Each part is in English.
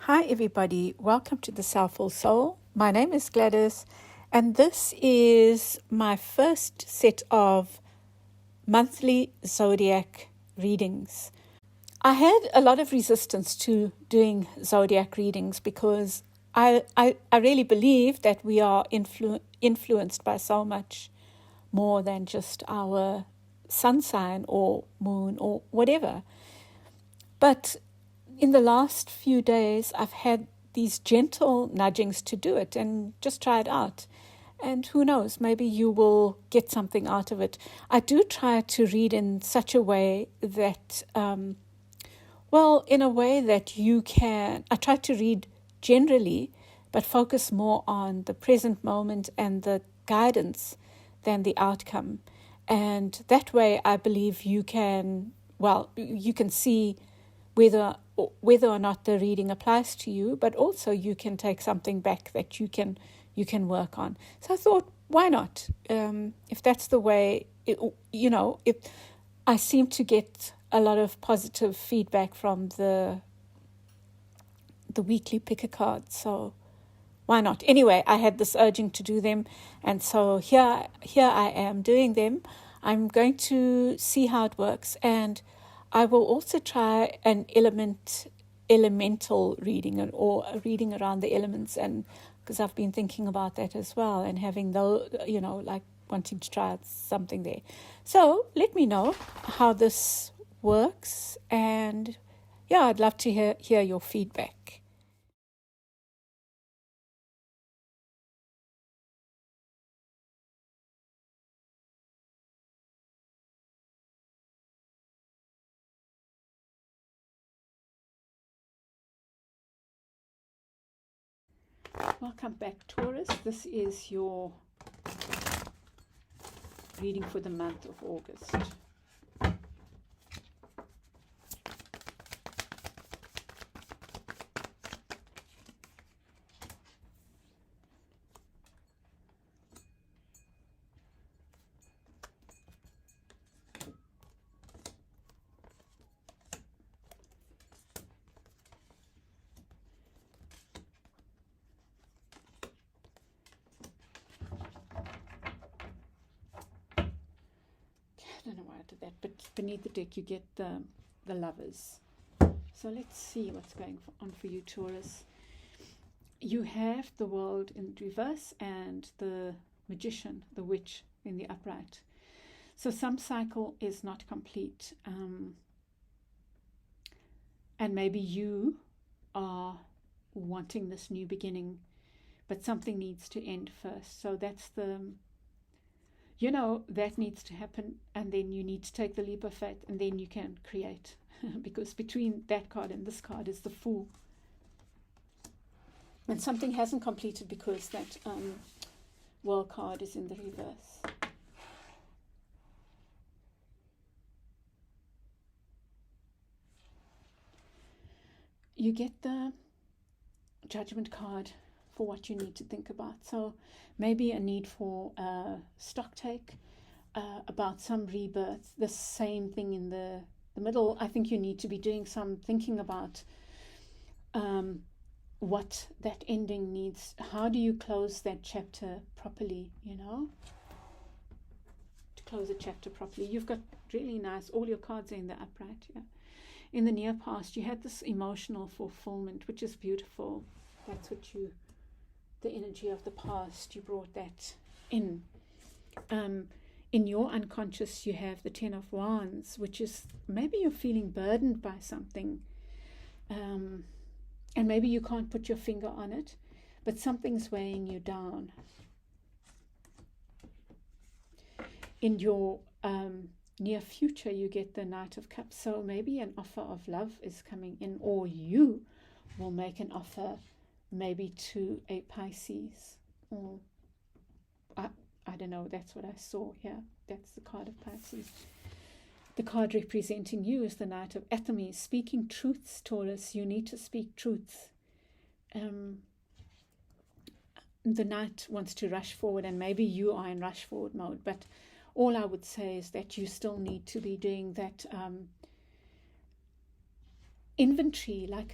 Hi, everybody. Welcome to the Soulful Soul. My name is Gladys, and this is my first set of monthly zodiac readings. I had a lot of resistance to doing zodiac readings because I really believe that we are influenced by so much more than just our sun sign or moon or whatever. But in the last few days, I've had these gentle nudgings to do it and just try it out. And who knows, maybe you will get something out of it. I do try to read in such a way that, in a way that you can, I try to read generally, but focus more on the present moment and the guidance than the outcome. And that way, I believe you can see whether or not the reading applies to you, but also you can take something back that you can work on. So I thought, why not? If that's the way, if I seem to get a lot of positive feedback from the weekly picker cards, so why not? Anyway, I had this urging to do them, and so here I am doing them. I'm going to see how it works, and I will also try an elemental reading or a reading around the elements, and because I've been thinking about that as well and having those, like wanting to try something there. So let me know how this works, and I'd love to hear your feedback. Welcome back, Taurus. This is your reading for the month of August. I don't know why I did that, but beneath the deck you get the lovers. So let's see what's going on for you, Taurus. You have the world in reverse and the magician, the witch, in the upright. So some cycle is not complete. And maybe you are wanting this new beginning, but something needs to end first. So that's that needs to happen, and then you need to take the leap of faith, and then you can create. Because between that card and this card is the Fool. And something hasn't completed because that World card is in the reverse. You get the Judgment card for what you need to think about. So maybe a need for a stock take, about some rebirth, the same thing in the middle. I think you need to be doing some thinking about what that ending needs. How do you close that chapter properly, to close a chapter properly. You've got really nice, all your cards are in the upright. In the near past, you had this emotional fulfillment, which is beautiful. That's what the energy of the past, you brought that in. In your unconscious, you have the Ten of Wands, which is maybe you're feeling burdened by something. And maybe you can't put your finger on it, but something's weighing you down. In your near future, you get the Knight of Cups. So maybe an offer of love is coming in, or you will make an offer maybe to a Pisces, or I don't know, that's what I saw here. That's the card of Pisces. The card representing you is the Knight of Athame, speaking truths, Taurus. You need to speak truths. The Knight wants to rush forward, and maybe you are in rush forward mode, but all I would say is that you still need to be doing that inventory, like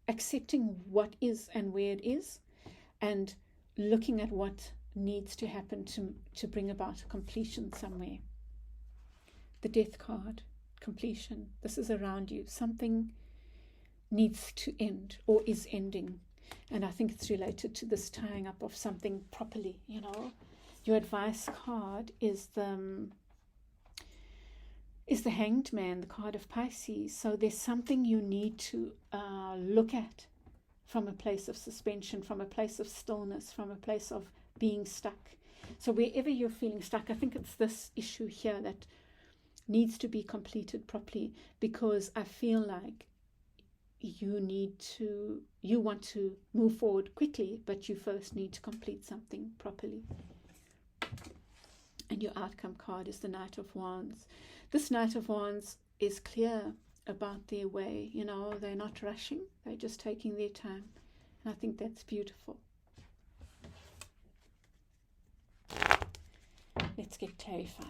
accepting what is and where it is, and looking at what needs to happen to bring about completion somewhere. The Death card, completion. This is around you. Something needs to end or is ending. And I think it's related to this tying up of something properly, you know. Your advice card is the Hanged Man, the card of Pisces. So there's something you need to look at from a place of suspension, from a place of stillness, from a place of being stuck. So wherever you're feeling stuck, I think it's this issue here that needs to be completed properly, because I feel like you want to move forward quickly, but you first need to complete something properly. And your outcome card is the Knight of Wands. This Knight of Wands is clear about their way. You know, they're not rushing. They're just taking their time. And I think that's beautiful. Let's get clarified.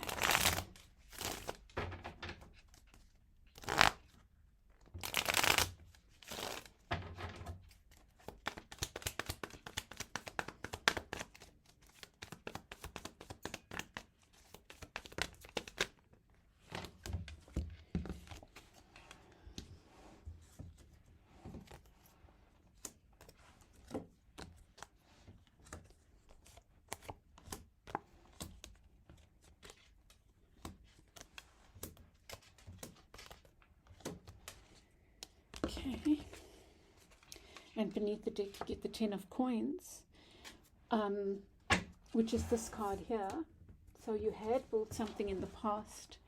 Okay, and beneath the deck you get the 10 of Coins, which is this card here. So you had built something in the past,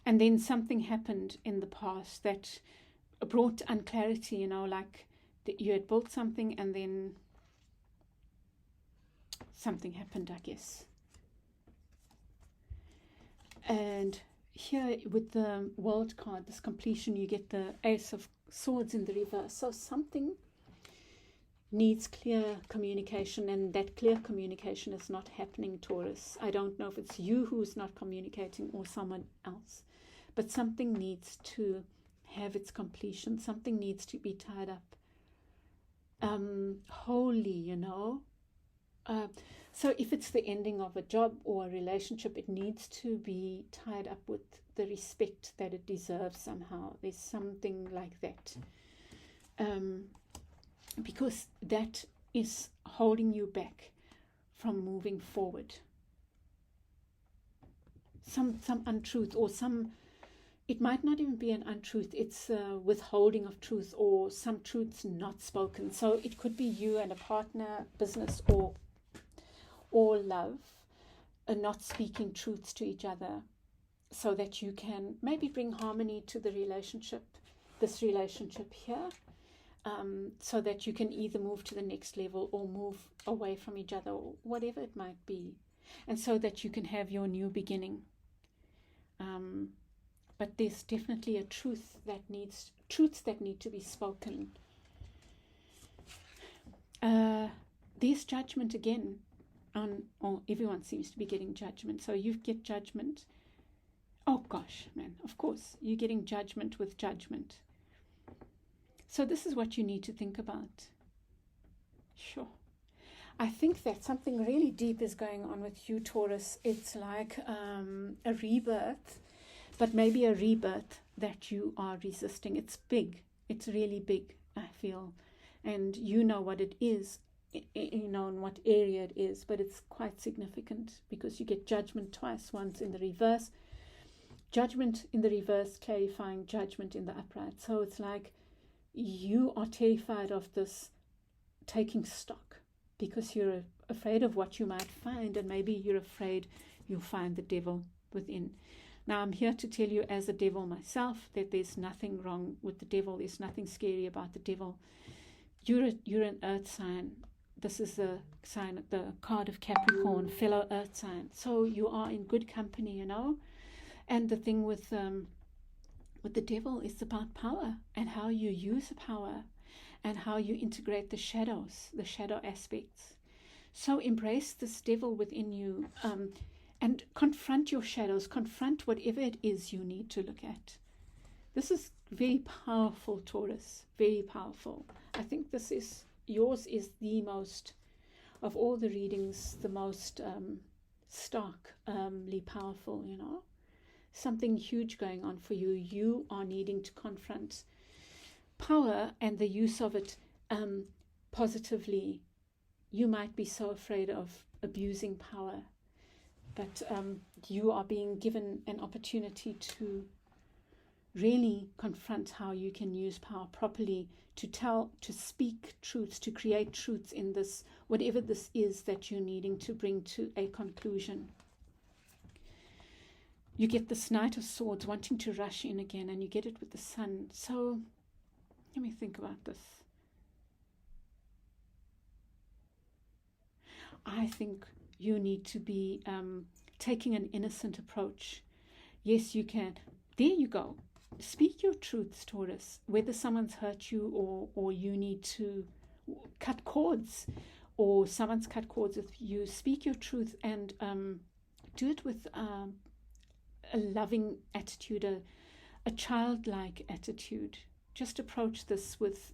and then something happened in the past that brought unclarity, you know, like you had built something and then something happened, I guess. And here with the World card, this completion, you get the Ace of Swords in the reverse. So something needs clear communication, and that clear communication is not happening, Taurus. I don't know if it's you who's not communicating or someone else, but something needs to have its completion. Something needs to be tied up wholly, you know. So if it's the ending of a job or a relationship, it needs to be tied up with the respect that it deserves somehow. There's something like that. Because that is holding you back from moving forward. Some untruth, or it might not even be an untruth, it's withholding of truth, or some truths not spoken. So it could be you and a partner, business, or love, not speaking truths to each other, so that you can maybe bring harmony to the relationship, this relationship here, so that you can either move to the next level or move away from each other, or whatever it might be, and so that you can have your new beginning. But there's definitely a truths that need to be spoken. There's judgment again. Everyone seems to be getting judgment. So you get judgment. Oh gosh, man, of course, you're getting judgment with judgment. So this is what you need to think about. Sure. I think that something really deep is going on with you, Taurus. It's like a rebirth, but maybe a rebirth that you are resisting. It's big. It's really big, I feel. And you know what it is. You know in what area it is, but it's quite significant, because you get judgment twice, once in the reverse, judgment in the reverse clarifying judgment in the upright. So it's like you are terrified of this taking stock, because you're afraid of what you might find, and maybe you're afraid you'll find the devil within. Now I'm here to tell you, as a devil myself, that there's nothing wrong with the devil. There's nothing scary about the devil. You're an earth sign. This is the sign, the card of Capricorn, fellow earth sign. So you are in good company, you know. And the thing with the devil is about power, and how you use power, and how you integrate the shadows, the shadow aspects. So embrace this devil within you, and confront your shadows. Confront whatever it is you need to look at. This is very powerful, Taurus, very powerful. I think yours is the most, of all the readings, the most starkly powerful, Something huge going on for you. You are needing to confront power and the use of it positively. You might be so afraid of abusing power, but you are being given an opportunity to really confront how you can use power properly to speak truths, to create truths in this, whatever this is that you're needing to bring to a conclusion. You get this Knight of Swords wanting to rush in again, and you get it with the Sun. So let me think about this. I think you need to be taking an innocent approach. Yes, you can. There you go. Speak your truths, Taurus. Whether someone's hurt you or you need to cut cords or someone's cut cords with you, speak your truth and do it with a loving attitude, a childlike attitude. Just approach this with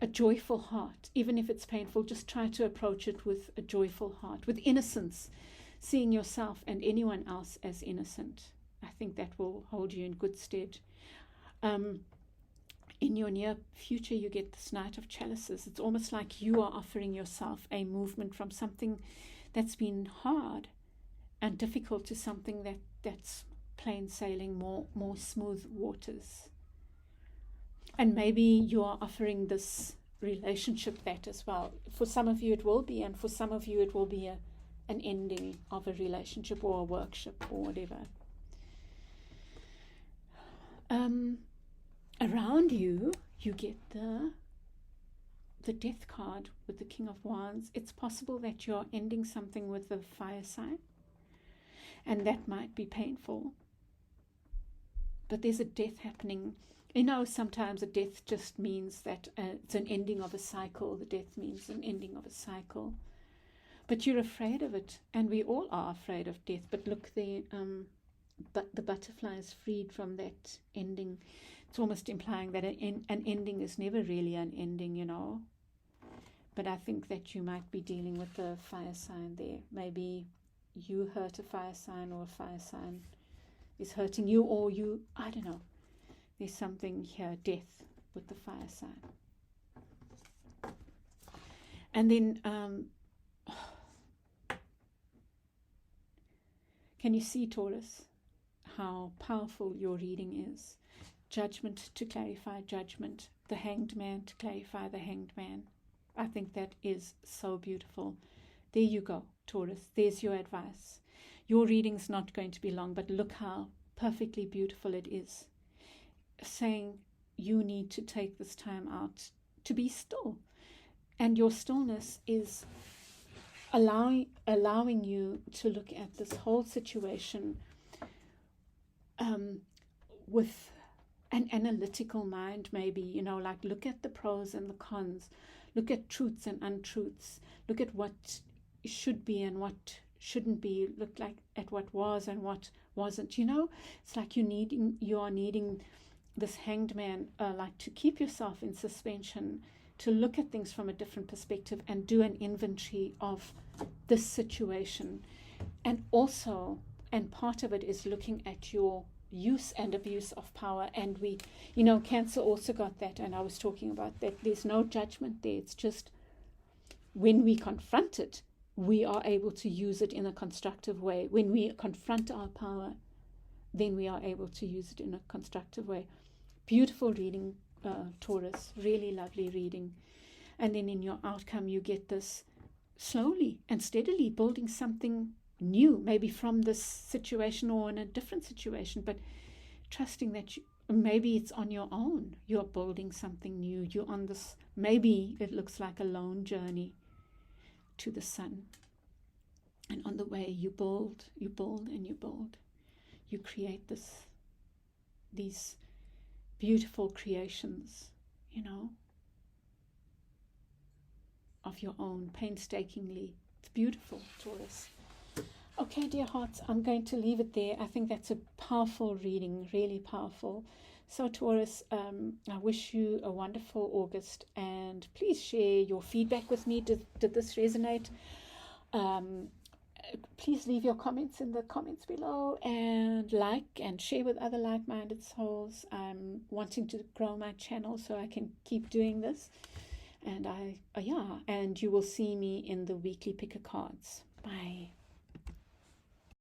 a joyful heart. Even if it's painful, just try to approach it with a joyful heart, with innocence, seeing yourself and anyone else as innocent. I think that will hold you in good stead. In your near future, you get this Knight of Chalices. It's almost like you are offering yourself a movement from something that's been hard and difficult to something that's plain sailing, more smooth waters. And maybe you are offering this relationship that as well. For some of you it will be, and for some of you it will be an ending of a relationship or a workshop or whatever. Around you, you get the Death card with the King of Wands. It's possible that you're ending something with a fire sign, and that might be painful. But there's a death happening. Sometimes a death just means that it's an ending of a cycle. The death means an ending of a cycle. But you're afraid of it, and we all are afraid of death. But look, the butterfly is freed from that ending. It's almost implying that an ending is never really an ending, But I think that you might be dealing with a fire sign there. Maybe you hurt a fire sign, or a fire sign is hurting you, or I don't know. There's something here, death with the fire sign. And then, can you see, Taurus, how powerful your reading is? Judgment to clarify judgment, the Hanged Man to clarify the Hanged Man. I think that is so beautiful. There you go, Taurus. There's your advice. Your reading's not going to be long, but look how perfectly beautiful it is. Saying you need to take this time out to be still. And your stillness is allowing you to look at this whole situation with an analytical mind, maybe, like look at the pros and the cons, look at truths and untruths, look at what should be and what shouldn't be, look at what was and what wasn't. It's like you are needing this Hanged Man, like to keep yourself in suspension, to look at things from a different perspective and do an inventory of this situation. And part of it is looking at your use and abuse of power. And Cancer also got that, and I was talking about that. There's no judgment there. It's just when we confront it, we are able to use it in a constructive way. When we confront our power, then we are able to use it in a constructive way. Beautiful reading, Taurus, really lovely reading. And then in your outcome, you get this slowly and steadily building something new, maybe from this situation or in a different situation, but trusting that maybe it's on your own. You're building something new. You're on this, maybe it looks like a lone journey to the sun. And on the way, you build, and you build. You create these beautiful creations, of your own, painstakingly. It's beautiful, Taurus. Okay, dear hearts, I'm going to leave it there. I think that's a powerful reading, really powerful. So, Taurus, I wish you a wonderful August, and please share your feedback with me. Did this resonate? Um, Please leave your comments in the comments below, and like and share with other like-minded souls. I'm wanting to grow my channel so I can keep doing this. And and you will see me in the weekly picker cards. Bye.